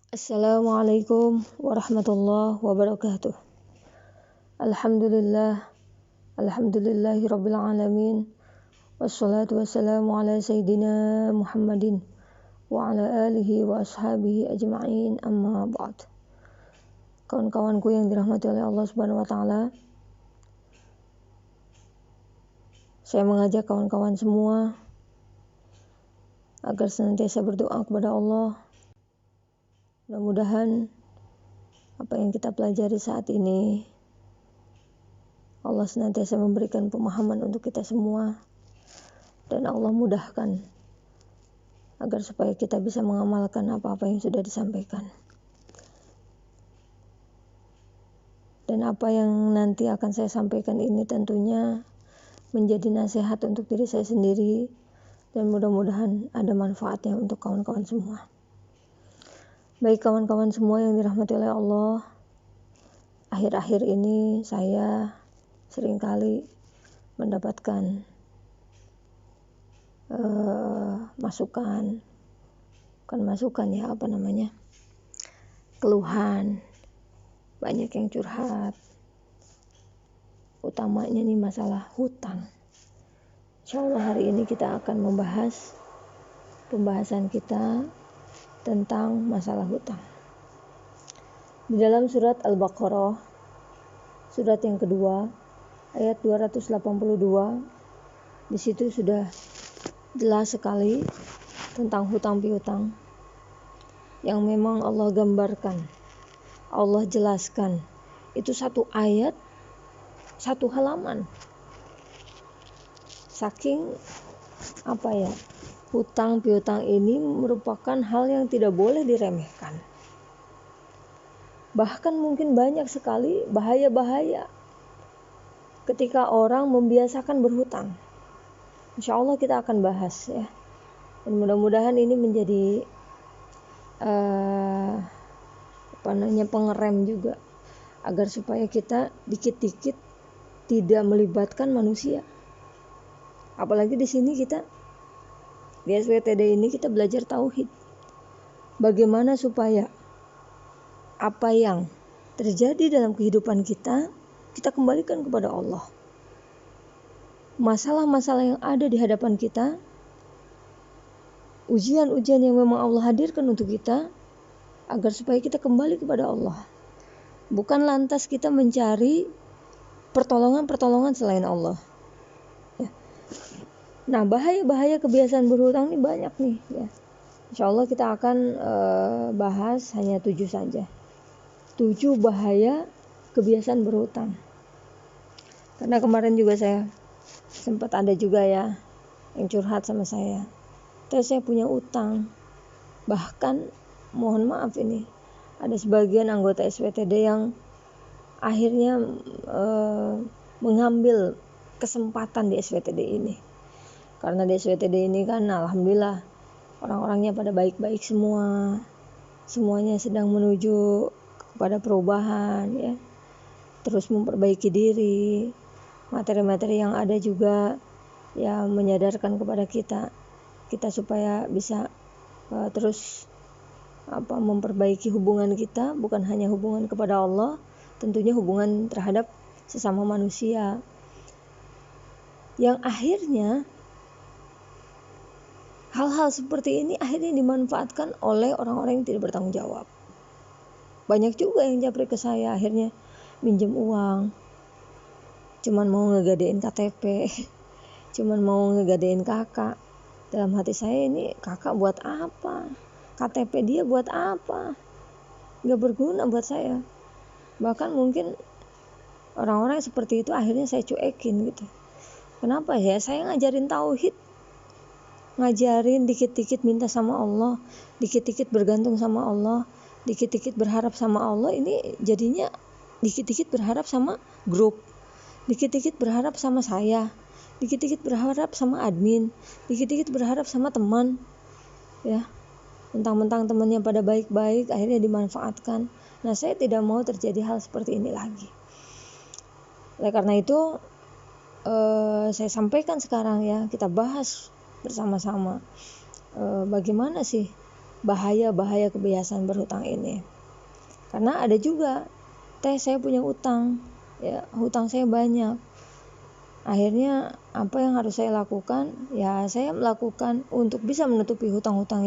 Assalamualaikum warahmatullahi wabarakatuh. Alhamdulillahi rabbil alamin. Wassalatu wassalamu ala sayyidina Muhammadin wa ala alihi wa ashabihi ajma'in, amma ba'd. Kawan-kawanku yang dirahmati oleh Allah Subhanahu wa taala, saya mengajak kawan-kawan semua agar senantiasa berdoa kepada Allah. Mudah-mudahan apa yang kita pelajari saat ini, Allah senantiasa memberikan pemahaman untuk kita semua, dan Allah mudahkan agar supaya kita bisa mengamalkan apa-apa yang sudah disampaikan. Dan apa yang nanti akan saya sampaikan ini tentunya menjadi nasihat untuk diri saya sendiri, dan mudah-mudahan ada manfaatnya untuk kawan-kawan semua. Baik kawan-kawan semua yang dirahmati oleh Allah, akhir-akhir ini saya seringkali mendapatkan keluhan, banyak yang curhat, utamanya nih masalah hutang. Insyaallah hari ini kita akan membahas pembahasan kita tentang masalah hutang. Di dalam surat Al-Baqarah, surat yang kedua, ayat 282, di situ sudah jelas sekali tentang hutang piutang yang memang Allah gambarkan, Allah jelaskan. Itu satu ayat, satu halaman. Saking hutang piutang ini merupakan hal yang tidak boleh diremehkan. Bahkan mungkin banyak sekali bahaya-bahaya ketika orang membiasakan berhutang. Insyaallah kita akan bahas ya. Dan mudah-mudahan ini menjadi pengerem juga, agar supaya kita dikit-dikit tidak melibatkan manusia. Apalagi di sini di SWTD ini kita belajar tauhid. Bagaimana supaya apa yang terjadi dalam kehidupan kita kembalikan kepada Allah. Masalah-masalah yang ada di hadapan kita, ujian-ujian yang memang Allah hadirkan untuk kita, agar supaya kita kembali kepada Allah. Bukan lantas kita mencari pertolongan selain Allah. Nah, bahaya-bahaya kebiasaan berhutang ini banyak nih ya. Insyaallah kita akan bahas hanya 7 saja. 7 bahaya kebiasaan berhutang. Karena kemarin juga saya sempat ada juga ya yang curhat sama saya. Terus saya punya utang. Bahkan mohon maaf ini, ada sebagian anggota SWTD yang akhirnya mengambil kesempatan di SWTD ini. Karena di SWTD ini kan alhamdulillah orang-orangnya pada baik-baik semua. Semuanya sedang menuju kepada perubahan ya. Terus memperbaiki diri. Materi-materi yang ada juga ya menyadarkan kepada kita supaya bisa terus memperbaiki hubungan kita, bukan hanya hubungan kepada Allah, tentunya hubungan terhadap sesama manusia. Yang akhirnya hal-hal seperti ini akhirnya dimanfaatkan oleh orang-orang yang tidak bertanggung jawab. Banyak juga yang japri ke saya, akhirnya minjem uang, cuman mau ngegadein KTP, cuman mau ngegadein kakak. Dalam hati saya, ini kakak buat apa? KTP dia buat apa? Gak berguna buat saya. Bahkan mungkin orang-orang seperti itu akhirnya saya cuekin gitu. Kenapa ya? Saya ngajarin tauhid, ngajarin dikit-dikit minta sama Allah, dikit-dikit bergantung sama Allah, dikit-dikit berharap sama Allah. Ini jadinya dikit-dikit berharap sama grup, dikit-dikit berharap sama saya, dikit-dikit berharap sama admin, dikit-dikit berharap sama teman ya. Mentang-mentang temannya pada baik-baik, akhirnya dimanfaatkan. Nah, saya tidak mau terjadi hal seperti ini lagi. Oleh karena itu saya sampaikan sekarang ya, kita bahas bersama-sama bagaimana sih bahaya-bahaya kebiasaan berhutang ini. Karena ada juga, saya punya utang, ya hutang saya banyak. Akhirnya apa yang harus saya lakukan? Ya saya melakukan untuk bisa menutupi hutang-hutang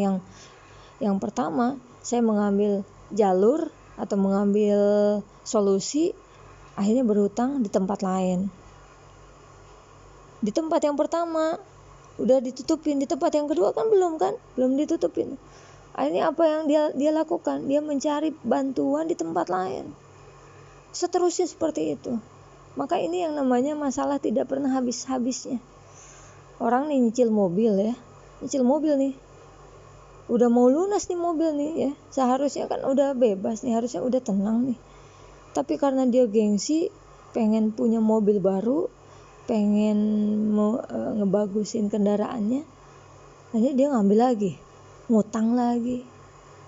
yang pertama, saya mengambil jalur atau mengambil solusi, akhirnya berhutang di tempat lain. Di tempat yang pertama udah ditutupin, di tempat yang kedua kan belum ditutupin. Akhirnya apa yang dia lakukan? Dia mencari bantuan di tempat lain. Seterusnya seperti itu. Maka ini yang namanya masalah tidak pernah habis-habisnya. Orang nih nyicil mobil nih. Udah mau lunas nih mobil nih ya. Seharusnya kan udah bebas nih, harusnya udah tenang nih. Tapi karena dia gengsi, pengen punya mobil baru, pengen ngebagusin kendaraannya, akhirnya dia ngambil lagi, ngutang lagi.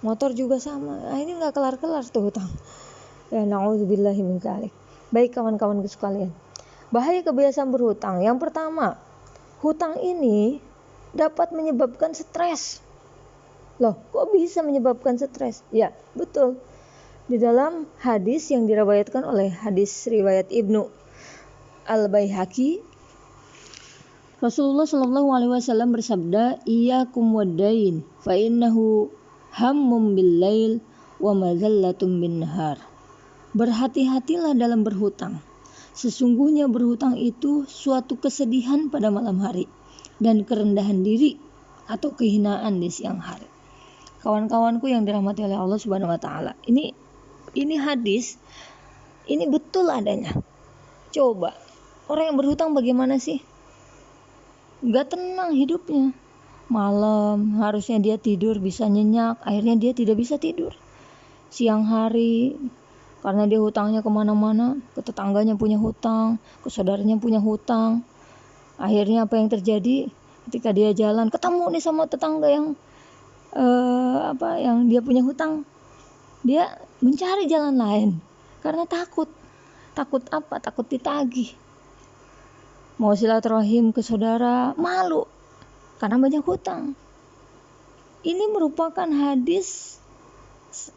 Motor juga sama. Ini nggak kelar-kelar tuh hutang. Ya na'udzubillahi min dzalik. Baik kawan-kawan sekalian, bahaya kebiasaan berhutang. Yang pertama, hutang ini dapat menyebabkan stres. Loh, kok bisa menyebabkan stres? Ya, betul. Di dalam hadis yang diriwayatkan oleh hadis riwayat Ibnu Al-Baihaqi, Rasulullah Shallallahu Alaihi Wasallam bersabda, "Iyyakum wad-dain, fa innahu hammum bil-lail wa madzallatum bin-nahar." Berhati-hatilah dalam berhutang. Sesungguhnya berhutang itu suatu kesedihan pada malam hari dan kerendahan diri atau kehinaan di siang hari. Kawan-kawanku yang dirahmati oleh Allah Subhanahu wa taala. Ini hadis, ini betul adanya. Coba, orang yang berhutang bagaimana sih? Gak tenang hidupnya. Malam harusnya dia tidur bisa nyenyak, akhirnya dia tidak bisa tidur. Siang hari, karena dia hutangnya kemana-mana, ke tetangganya punya hutang, ke saudaranya punya hutang. Akhirnya apa yang terjadi? Ketika dia jalan, ketemu nih sama tetangga yang dia punya hutang, dia mencari jalan lain karena takut apa? Takut ditagih. Mau silaturahim ke saudara, malu karena banyak hutang. Ini merupakan hadis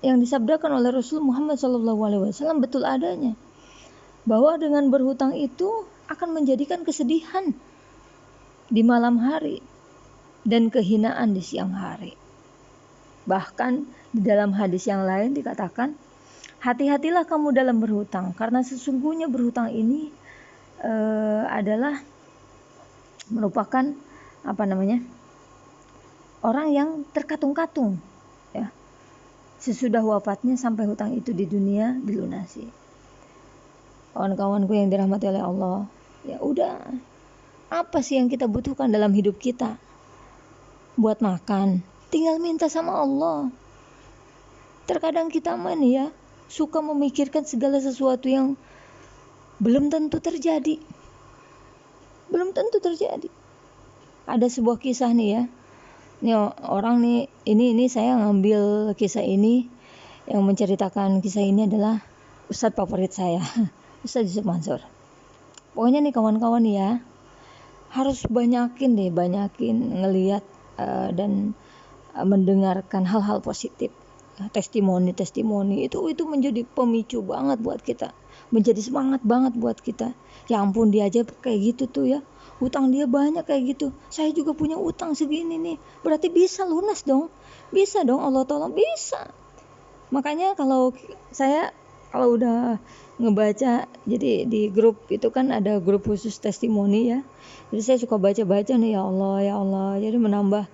yang disabdakan oleh Rasul Muhammad SAW betul adanya, bahwa dengan berhutang itu akan menjadikan kesedihan di malam hari dan kehinaan di siang hari. Bahkan di dalam hadis yang lain dikatakan, hati-hatilah kamu dalam berhutang, karena sesungguhnya berhutang ini adalah merupakan orang yang terkatung-katung, ya. Sesudah wafatnya sampai hutang itu di dunia dilunasi. Kawan-kawanku yang dirahmati oleh Allah, ya udah, apa sih yang kita butuhkan dalam hidup kita? Buat makan, tinggal minta sama Allah. Terkadang kita suka memikirkan segala sesuatu yang belum tentu terjadi. Ada sebuah kisah nih ya. Ini orang nih, ini saya ngambil kisah ini, yang menceritakan kisah ini adalah ustadz favorit saya, Ustadz Yusuf Mansur. Pokoknya nih kawan-kawan ya, harus banyakin ngelihat dan mendengarkan hal-hal positif. Testimoni itu menjadi pemicu banget buat kita, menjadi semangat banget buat kita. Ya ampun, dia aja kayak gitu tuh ya, hutang dia banyak kayak gitu, saya juga punya utang segini nih, berarti bisa lunas dong, bisa dong, Allah tolong bisa. Makanya kalau udah ngebaca, jadi di grup itu kan ada grup khusus testimoni ya, jadi saya suka baca nih, ya Allah, jadi menambah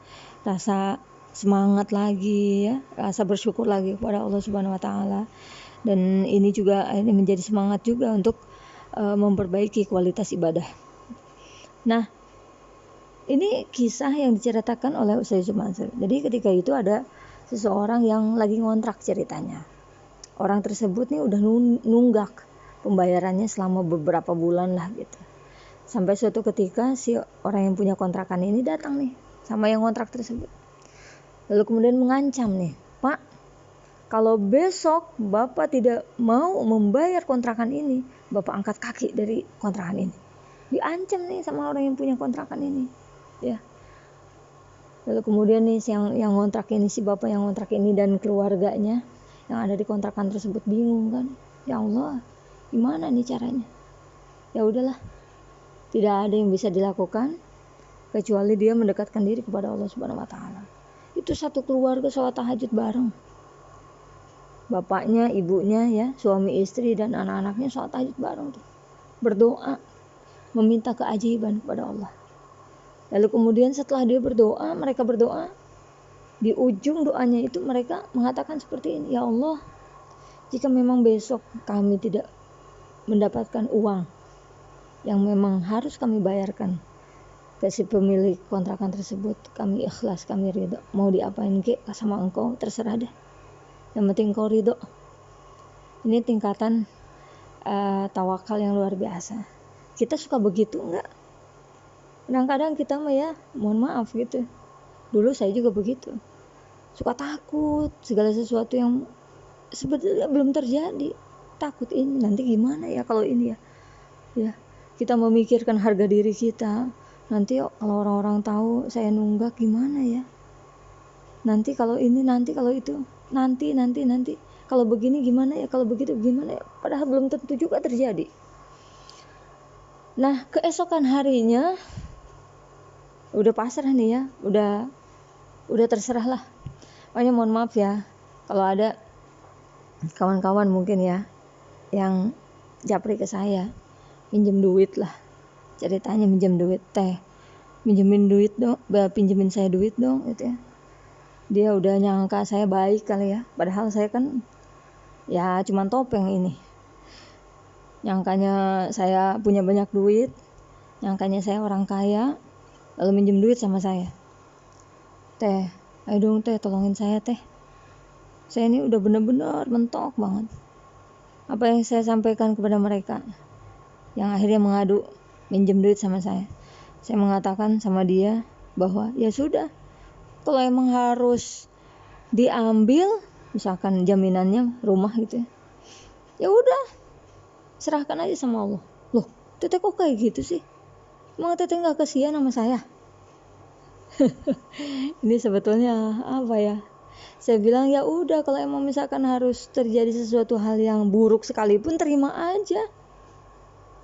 rasa semangat lagi ya, rasa bersyukur lagi kepada Allah Subhanahu wa taala. Dan ini juga menjadi semangat juga untuk memperbaiki kualitas ibadah. Nah, ini kisah yang diceritakan oleh Ustadz Yusuf Mansur. Jadi ketika itu ada seseorang yang lagi ngontrak ceritanya. Orang tersebut nih udah nunggak pembayarannya selama beberapa bulan lah gitu. Sampai suatu ketika si orang yang punya kontrakan ini datang nih sama yang ngontrak tersebut. Lalu kemudian mengancam nih, "Pak, kalau besok Bapak tidak mau membayar kontrakan ini, Bapak angkat kaki dari kontrakan ini." Diancam nih sama orang yang punya kontrakan ini, ya. Lalu kemudian nih yang ngontrak ini, si bapak yang ngontrak ini dan keluarganya yang ada di kontrakan tersebut bingung kan. Ya Allah, gimana nih caranya? Ya udahlah, tidak ada yang bisa dilakukan kecuali dia mendekatkan diri kepada Allah Subhanahu wa taala. Itu satu keluarga sholat tahajud bareng. Bapaknya, ibunya ya, suami istri dan anak-anaknya sholat tahajud bareng tuh. Berdoa, meminta keajaiban kepada Allah. Lalu kemudian setelah dia berdoa, mereka berdoa, di ujung doanya itu mereka mengatakan seperti ini, ya Allah, jika memang besok kami tidak mendapatkan uang yang memang harus kami bayarkan ke si pemilik kontrakan tersebut, kami ikhlas, kami ridho, mau diapain ke sama engkau terserah deh, yang penting engkau ridho. Ini tingkatan tawakal yang luar biasa. Kita suka begitu enggak? Kadang-kadang kita mah ya, mohon maaf gitu. Dulu saya juga begitu. Suka takut segala sesuatu yang sebetulnya belum terjadi. Takut ini nanti gimana ya kalau ini ya. Ya, kita memikirkan harga diri kita. Nanti kalau orang-orang tahu saya nunggak gimana ya. Nanti kalau ini, nanti kalau itu. Nanti. Kalau begini gimana ya, kalau begitu gimana ya. Padahal belum tentu juga terjadi. Nah, keesokan harinya udah pasrah nih ya, udah terserah lah. Makanya mohon maaf ya kalau ada kawan-kawan mungkin ya yang japri ke saya, pinjem duit lah, ceritanya minjem duit, pinjemin saya duit dong gitu ya. Dia udah nyangka saya baik kali ya, padahal saya kan ya cuman topeng ini. Nyangkanya saya punya banyak duit, nyangkanya saya orang kaya, lalu minjem duit sama saya. Ayo dong tolongin saya saya ini udah benar-benar mentok banget. Apa yang saya sampaikan kepada mereka yang akhirnya mengadu minjem duit sama saya mengatakan sama dia bahwa ya sudah, kalau emang harus diambil, misalkan jaminannya rumah gitu ya udah, serahkan aja sama Allah. Loh, teteh kok kayak gitu sih? Emang teteh gak kasihan sama saya? Ini sebetulnya apa ya? Saya bilang ya udah, kalau emang misalkan harus terjadi sesuatu hal yang buruk sekalipun, terima aja.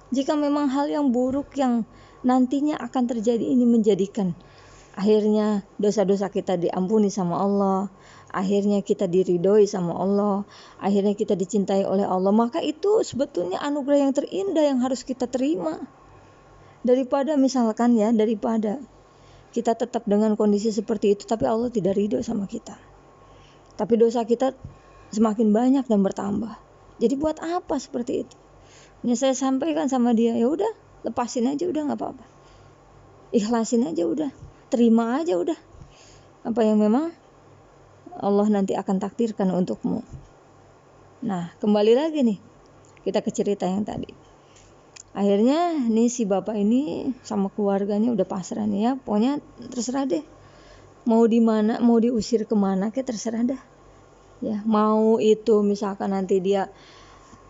Jika memang hal yang buruk yang nantinya akan terjadi ini menjadikan akhirnya dosa-dosa kita diampuni sama Allah, akhirnya kita diridhoi sama Allah, akhirnya kita dicintai oleh Allah, maka itu sebetulnya anugerah yang terindah yang harus kita terima. Daripada kita tetap dengan kondisi seperti itu tapi Allah tidak ridho sama kita, tapi dosa kita semakin banyak dan bertambah. Jadi buat apa seperti itu? Ya saya sampaikan sama dia, ya udah, lepasin aja udah, nggak apa-apa, ikhlasin aja udah, terima aja udah, apa yang memang Allah nanti akan takdirkan untukmu. Nah, kembali lagi nih kita ke cerita yang tadi. Akhirnya nih si bapak ini sama keluarganya udah pasrah nih ya, pokoknya terserah deh, mau di mana, mau diusir kemana kayak terserah dah ya. Mau itu misalkan nanti dia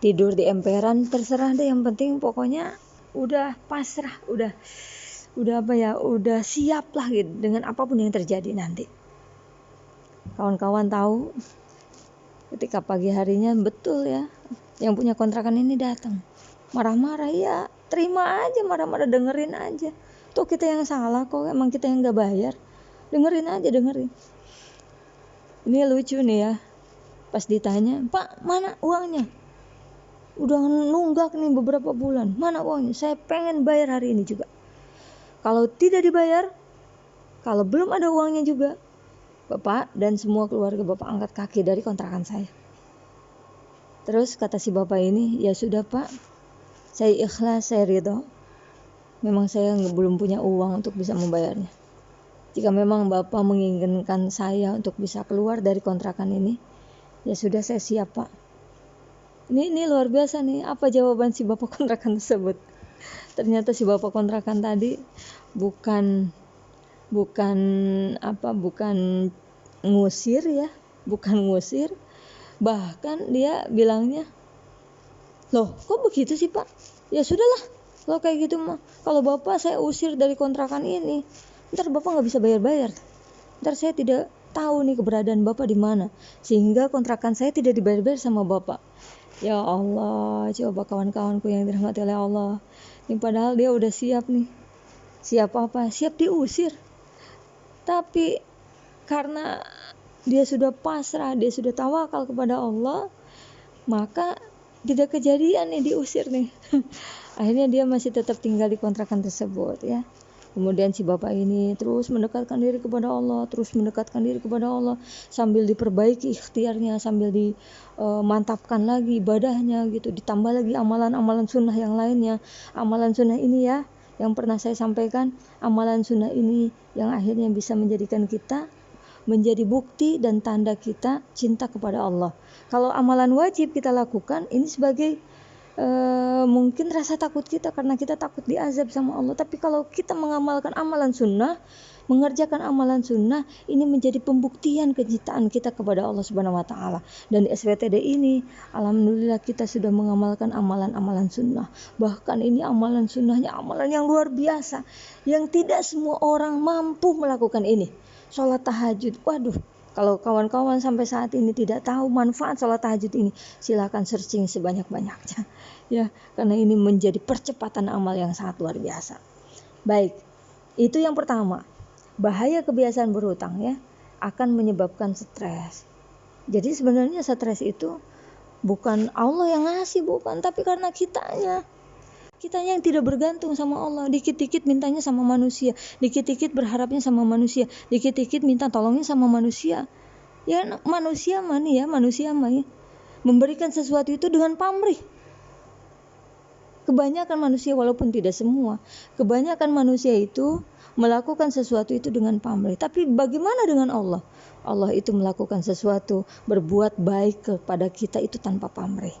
tidur di emperan, terserah deh, yang penting pokoknya udah pasrah, udah apa ya, udah siap lah gitu dengan apapun yang terjadi nanti. Kawan-kawan tahu ketika pagi harinya betul ya, yang punya kontrakan ini datang marah-marah, ya terima aja marah-marah, dengerin aja, tuh kita yang salah kok, emang kita yang gak bayar, dengerin. Ini lucu nih ya, pas ditanya, Pak mana uangnya, udah nunggak nih beberapa bulan, mana uangnya, saya pengen bayar hari ini juga. Kalau tidak dibayar, kalau belum ada uangnya juga, Bapak dan semua keluarga Bapak angkat kaki dari kontrakan saya. Terus kata si bapak ini, ya sudah Pak, saya ikhlas, saya ridho. Memang saya belum punya uang untuk bisa membayarnya. Jika memang Bapak menginginkan saya untuk bisa keluar dari kontrakan ini, ya sudah, saya siap Pak. Ini luar biasa nih, apa jawaban si bapak kontrakan tersebut. Ternyata si bapak kontrakan tadi bukan ngusir ya, bahkan dia bilangnya, loh kok begitu sih Pak? Ya sudahlah, kalau kayak gitu mah, kalau Bapak saya usir dari kontrakan ini, ntar Bapak gak bisa bayar-bayar. Ntar saya tidak tahu nih keberadaan Bapak di mana, sehingga kontrakan saya tidak dibayar-bayar sama Bapak. Ya Allah, coba kawan-kawanku yang dirahmati oleh Allah. Ini padahal dia udah siap nih. Siap apa? Siap diusir. Tapi karena dia sudah pasrah, dia sudah tawakal kepada Allah, maka tidak kejadian nih diusir nih. Akhirnya dia masih tetap tinggal di kontrakan tersebut ya. Kemudian si bapak ini terus mendekatkan diri kepada Allah, sambil diperbaiki ikhtiarnya, sambil dimantapkan lagi ibadahnya gitu, ditambah lagi amalan-amalan sunnah yang lainnya. Amalan sunnah ini ya, yang pernah saya sampaikan, amalan sunnah ini yang akhirnya bisa menjadikan kita menjadi bukti dan tanda kita cinta kepada Allah. Kalau amalan wajib kita lakukan, ini sebagai mungkin rasa takut kita karena kita takut diazab sama Allah. Tapi kalau kita mengamalkan amalan sunnah, mengerjakan amalan sunnah, ini menjadi pembuktian kecintaan kita kepada Allah Subhanahu wa taala. Dan di SPTD ini alhamdulillah kita sudah mengamalkan amalan-amalan sunnah. Bahkan ini amalan sunnahnya amalan yang luar biasa, yang tidak semua orang mampu melakukan ini. Sholat tahajud, waduh, kalau kawan-kawan sampai saat ini tidak tahu manfaat sholat tahajud ini, silakan searching sebanyak-banyaknya ya, karena ini menjadi percepatan amal yang sangat luar biasa. Baik, itu yang pertama. Bahaya kebiasaan berhutang ya, akan menyebabkan stres. Jadi sebenarnya stres itu bukan Allah yang ngasih, bukan, tapi karena kitanya yang tidak bergantung sama Allah. Dikit-dikit mintanya sama manusia, dikit-dikit berharapnya sama manusia, dikit-dikit minta tolongnya sama manusia. Ya manusia mah memberikan sesuatu itu dengan pamrih. Kebanyakan manusia, walaupun tidak semua, kebanyakan manusia itu melakukan sesuatu itu dengan pamrih. Tapi bagaimana dengan Allah? Allah itu melakukan sesuatu, berbuat baik kepada kita itu tanpa pamrih.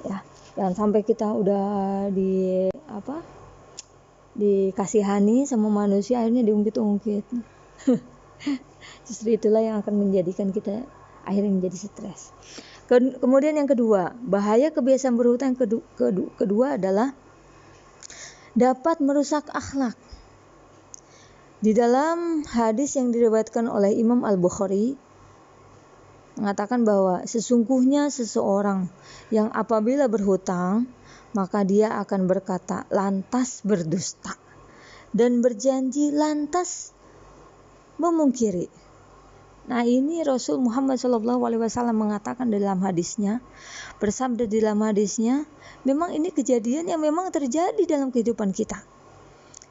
Ya, jangan sampai kita udah dikasihani sama manusia, akhirnya diungkit-ungkit. Justru itulah yang akan menjadikan kita akhirnya menjadi stres. Kemudian yang kedua, bahaya kebiasaan berhutang kedua adalah dapat merusak akhlak. Di dalam hadis yang diriwayatkan oleh Imam Al-Bukhari mengatakan bahwa sesungguhnya seseorang yang apabila berhutang, maka dia akan berkata lantas berdusta dan berjanji lantas memungkiri. Nah, ini Rasul Muhammad SAW mengatakan dalam hadisnya, bersabda dalam hadisnya, memang ini kejadian yang memang terjadi dalam kehidupan kita.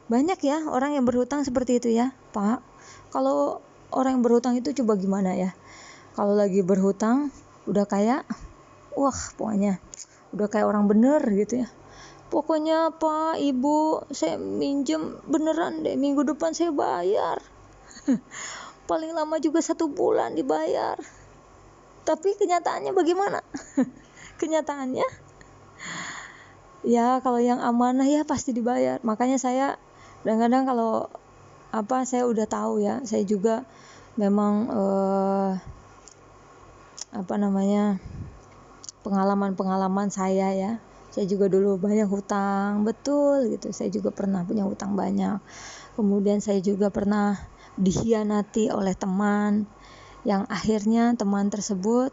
Banyak ya orang yang berhutang seperti itu ya, Pak. Kalau orang yang berhutang itu coba gimana ya? Kalau lagi berhutang udah kayak pokoknya udah kayak orang bener gitu ya. Pokoknya Pak, Ibu, saya minjem beneran deh, minggu depan saya bayar. Paling lama juga 1 bulan dibayar. Tapi kenyataannya bagaimana? Kenyataannya ya kalau yang amanah ya pasti dibayar. Makanya saya kadang-kadang kalau saya udah tahu ya, saya juga memang pengalaman saya ya. Saya juga dulu banyak hutang, betul gitu. Saya juga pernah punya hutang banyak. Kemudian saya juga pernah dikhianati oleh teman, yang akhirnya teman tersebut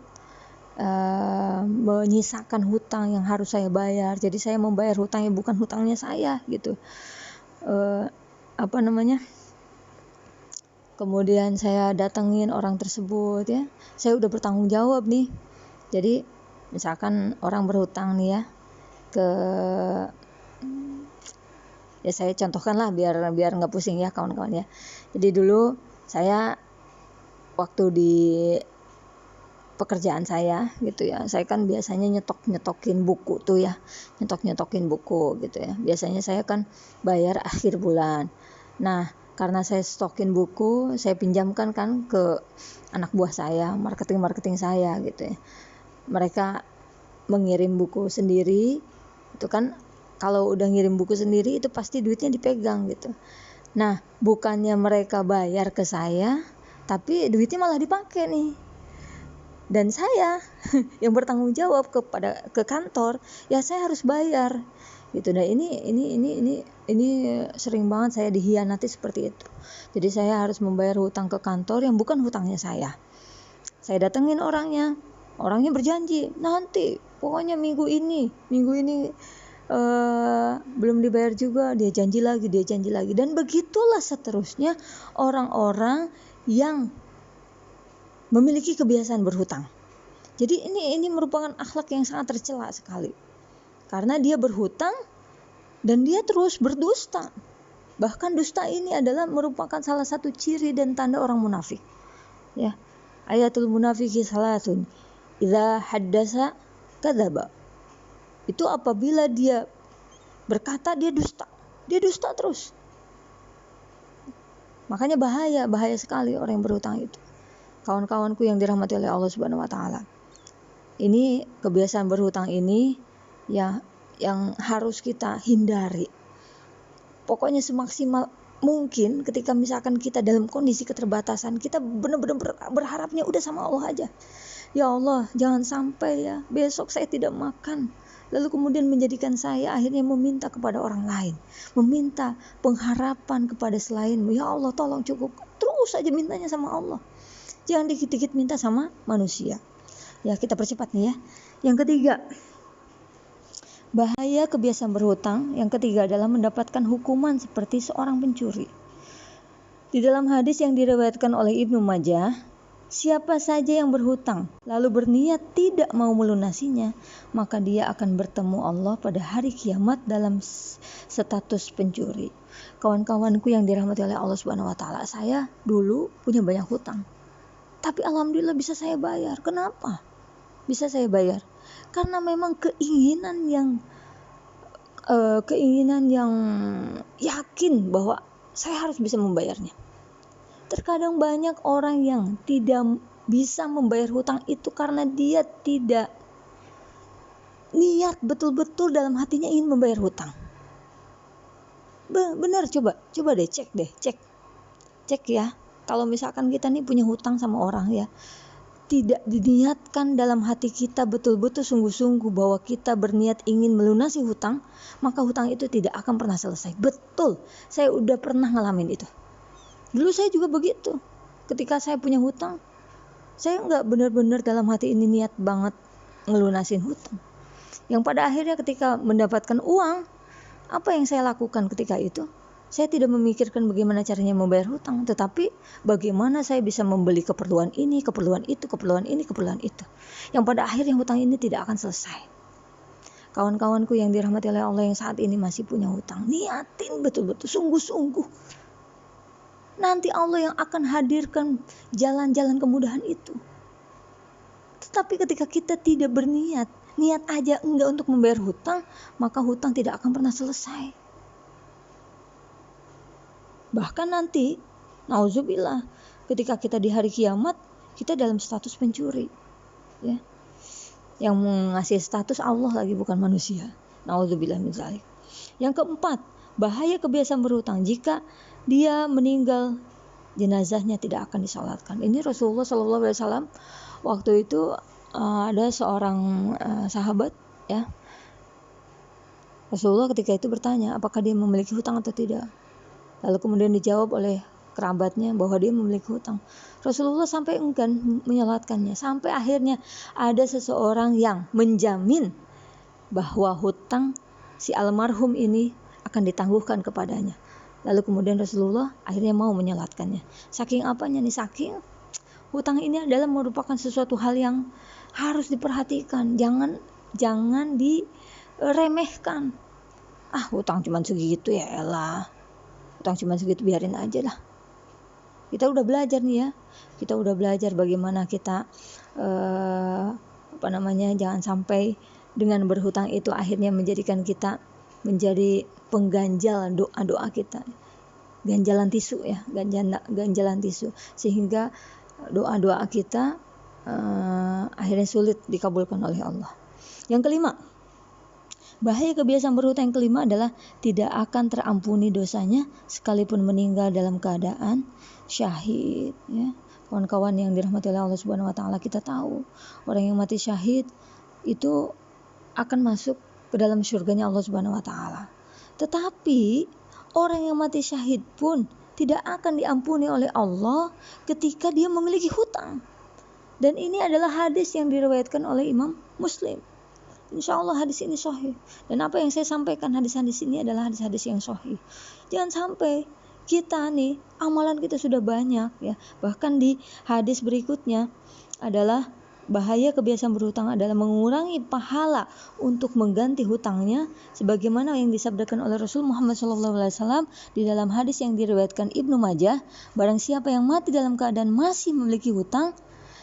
menyisakan hutang yang harus saya bayar. Jadi saya membayar hutangnya bukan hutangnya saya gitu. Kemudian saya datengin orang tersebut ya. Saya udah bertanggung jawab nih. Jadi misalkan orang berhutang nih ya saya contohkan lah biar nggak pusing ya kawan-kawan ya. Jadi dulu saya waktu di pekerjaan saya gitu ya, saya kan biasanya nyetokin buku tuh ya, nyetokin buku gitu ya. Biasanya saya kan bayar akhir bulan. Nah, karena saya stokin buku, saya pinjamkan kan ke anak buah saya, marketing saya gitu ya. Mereka mengirim buku sendiri, itu kan kalau udah ngirim buku sendiri itu pasti duitnya dipegang gitu. Nah, bukannya mereka bayar ke saya, tapi duitnya malah dipakai nih. Dan saya yang bertanggung jawab ke kantor, ya saya harus bayar. gitu. Nah ini sering banget saya dihianati seperti itu. Jadi saya harus membayar hutang ke kantor yang bukan hutangnya saya. Saya datengin orangnya berjanji nanti pokoknya minggu ini belum dibayar juga, dia janji lagi, dan begitulah seterusnya orang-orang yang memiliki kebiasaan berhutang. Jadi ini merupakan akhlak yang sangat tercela sekali, karena dia berhutang dan dia terus berdusta. Bahkan dusta ini adalah merupakan salah satu ciri dan tanda orang munafik. Ya, ayatul munafiki salatun, idza haddasa kadzaba. Itu apabila dia berkata dia dusta terus. Makanya bahaya sekali orang yang berhutang itu. Kawan-kawanku yang dirahmati oleh Allah Subhanahu wa taala. Ini kebiasaan berhutang ini ya yang harus kita hindari. Pokoknya semaksimal mungkin ketika misalkan kita dalam kondisi keterbatasan, kita benar-benar berharapnya udah sama Allah aja. Ya Allah, jangan sampai ya besok saya tidak makan. Lalu kemudian menjadikan saya akhirnya meminta kepada orang lain, meminta pengharapan kepada selainmu. Ya Allah, tolong cukup. Terus aja mintanya sama Allah. Jangan dikit-dikit minta sama manusia. Ya, kita percepat nih ya. Yang ketiga, bahaya kebiasaan berhutang. Yang ketiga adalah mendapatkan hukuman seperti seorang pencuri. Di dalam hadis yang diriwayatkan oleh Ibnu Majah, siapa saja yang berhutang lalu berniat tidak mau melunasinya, maka dia akan bertemu Allah pada hari kiamat dalam status pencuri. Kawan-kawanku yang dirahmati oleh Allah Subhanahu wa taala, saya dulu punya banyak hutang. Tapi alhamdulillah bisa saya bayar. Kenapa? Bisa saya bayar karena memang keinginan yang yakin bahwa saya harus bisa membayarnya. Terkadang banyak orang yang tidak bisa membayar hutang itu karena dia tidak niat betul-betul dalam hatinya ingin membayar hutang. Benar, coba deh cek ya. Kalau misalkan kita nih punya hutang sama orang ya, tidak diniatkan dalam hati kita betul-betul sungguh-sungguh bahwa kita berniat ingin melunasi hutang, maka hutang itu tidak akan pernah selesai. Betul, saya udah pernah ngalamin itu. Dulu saya juga begitu. Ketika saya punya hutang, saya nggak benar-benar dalam hati ini niat banget ngelunasin hutang. Yang pada akhirnya ketika mendapatkan uang, apa yang saya lakukan ketika itu? Saya tidak memikirkan bagaimana caranya membayar hutang, tetapi bagaimana saya bisa membeli keperluan ini, keperluan itu. Yang pada akhirnya hutang ini tidak akan selesai. Kawan-kawanku yang dirahmati oleh Allah yang saat ini masih punya hutang, niatin betul-betul, sungguh-sungguh. Nanti Allah yang akan hadirkan jalan-jalan kemudahan itu. Tetapi ketika kita tidak berniat, niat aja enggak untuk membayar hutang, maka hutang tidak akan pernah selesai. Bahkan nanti, nauzubillah, ketika kita di hari kiamat, kita dalam status pencuri. Ya. Yang mengasih status Allah lagi, bukan manusia. Nauzubillah min dzalik. Yang keempat, bahaya kebiasaan berhutang. Jika dia meninggal, jenazahnya tidak akan disalatkan. Ini Rasulullah SAW waktu itu ada seorang sahabat, ya. Rasulullah ketika itu bertanya, apakah dia memiliki hutang atau tidak. Lalu kemudian dijawab oleh kerabatnya bahwa dia memiliki hutang. Rasulullah sampai enggan menyalatkannya. Sampai akhirnya ada seseorang yang menjamin bahwa hutang si almarhum ini akan ditangguhkan kepadanya. Lalu kemudian Rasulullah akhirnya mau menyalatkannya. Saking apanya nih? Saking hutang ini adalah merupakan sesuatu hal yang harus diperhatikan. Jangan diremehkan. Hutang cuma segitu ya elah. Hutang cuma segitu biarin aja lah. Kita udah belajar nih ya. Kita udah belajar bagaimana kita jangan sampai dengan berhutang itu akhirnya menjadikan kita menjadi pengganjal doa-doa kita. Ganjalan tisu ya, ganjalan tisu, sehingga doa-doa kita akhirnya sulit dikabulkan oleh Allah. Yang kelima, bahaya kebiasaan berhutang yang kelima adalah tidak akan terampuni dosanya sekalipun meninggal dalam keadaan syahid, ya. Kawan-kawan yang dirahmati oleh Allah Subhanahu wa taala, kita tahu orang yang mati syahid itu akan masuk ke ke dalam surganya Allah Subhanahu wa taala. Tetapi orang yang mati syahid pun tidak akan diampuni oleh Allah ketika dia memiliki hutang. Dan ini adalah hadis yang diriwayatkan oleh Imam Muslim. Insya Allah hadis ini sahih. Dan apa yang saya sampaikan hadis-hadis ini adalah hadis-hadis yang sahih. Jangan sampai kita nih, amalan kita sudah banyak ya. Bahkan di hadis berikutnya adalah bahaya kebiasaan berhutang adalah mengurangi pahala untuk mengganti hutangnya, sebagaimana yang disabdakan oleh Rasul Muhammad SAW di dalam hadis yang diriwayatkan Ibnu Majah. Barang siapa yang mati dalam keadaan masih memiliki hutang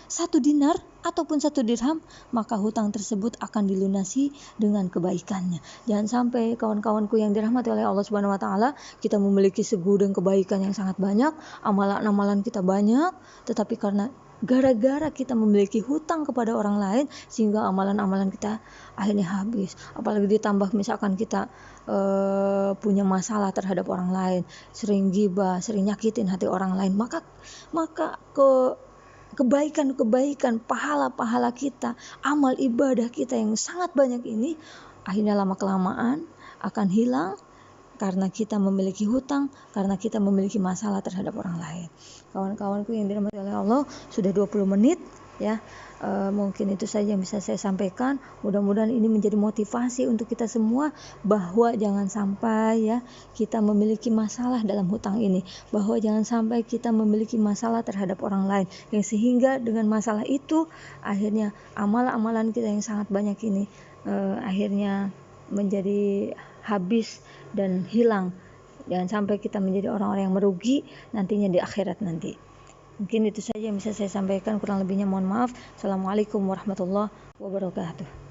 1 dinar ataupun 1 dirham, maka hutang tersebut akan dilunasi dengan kebaikannya. Jangan sampai kawan-kawanku yang dirahmati oleh Allah Subhanahu wa taala, kita memiliki segudang kebaikan yang sangat banyak, amalan-amalan kita banyak, tetapi karena gara-gara kita memiliki hutang kepada orang lain, sehingga amalan-amalan kita akhirnya habis. Apalagi ditambah misalkan kita punya masalah terhadap orang lain, sering ghibah, sering nyakitin hati orang lain, maka kebaikan-kebaikan, pahala-pahala kita, amal ibadah kita yang sangat banyak ini akhirnya lama-kelamaan akan hilang karena kita memiliki hutang, karena kita memiliki masalah terhadap orang lain. Kawan-kawanku yang dirahmati oleh Allah, sudah 20 menit ya. Mungkin itu saja yang bisa saya sampaikan. Mudah-mudahan ini menjadi motivasi untuk kita semua bahwa jangan sampai ya kita memiliki masalah dalam hutang ini, bahwa jangan sampai kita memiliki masalah terhadap orang lain, yang sehingga dengan masalah itu akhirnya amalan-amalan kita yang sangat banyak ini akhirnya menjadi habis dan hilang. Jangan sampai kita menjadi orang-orang yang merugi nantinya di akhirat nanti. Mungkin itu saja yang bisa saya sampaikan, kurang lebihnya mohon maaf. Assalamualaikum warahmatullahi wabarakatuh.